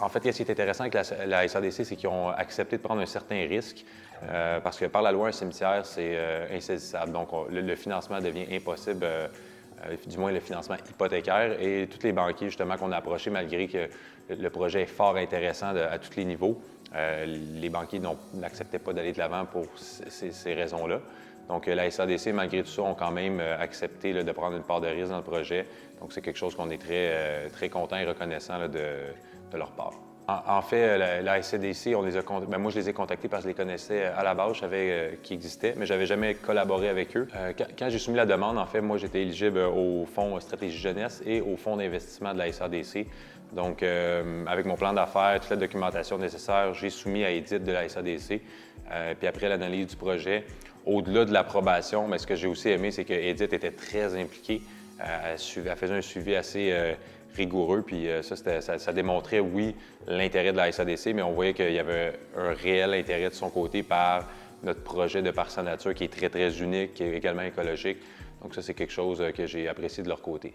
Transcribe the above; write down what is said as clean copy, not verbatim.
En fait, ce qui est intéressant avec la SADC, c'est qu'ils ont accepté de prendre un certain risque parce que par la loi, un cimetière, c'est insaisissable. Donc, le financement devient impossible, du moins le financement hypothécaire. Et tous les banquiers, justement, qu'on a approchés, malgré que le projet est fort intéressant à tous les niveaux, les banquiers n'acceptaient pas d'aller de l'avant pour ces raisons-là. Donc, la SADC, malgré tout ça, ont quand même accepté de prendre une part de risque dans le projet. Donc, c'est quelque chose qu'on est très content et reconnaissant de leur part. En fait, la SADC, moi, je les ai contactés parce que je les connaissais à la base, je savais qu'ils existaient, mais je n'avais jamais collaboré avec eux. Quand j'ai soumis la demande, en fait, moi, j'étais éligible au Fonds Stratégie Jeunesse et au Fonds d'investissement de la SADC. Donc, avec mon plan d'affaires, toute la documentation nécessaire, j'ai soumis à Edith de la SADC. Puis après l'analyse du projet, au-delà de l'approbation, mais ce que j'ai aussi aimé, c'est que Edith était très impliquée. Elle faisait un suivi assez rigoureux, puis ça démontrait, oui, l'intérêt de la SADC, mais on voyait qu'il y avait un réel intérêt de son côté par notre projet de Parcs Sans Nature qui est très unique, qui est également écologique. Donc ça, c'est quelque chose que j'ai apprécié de leur côté.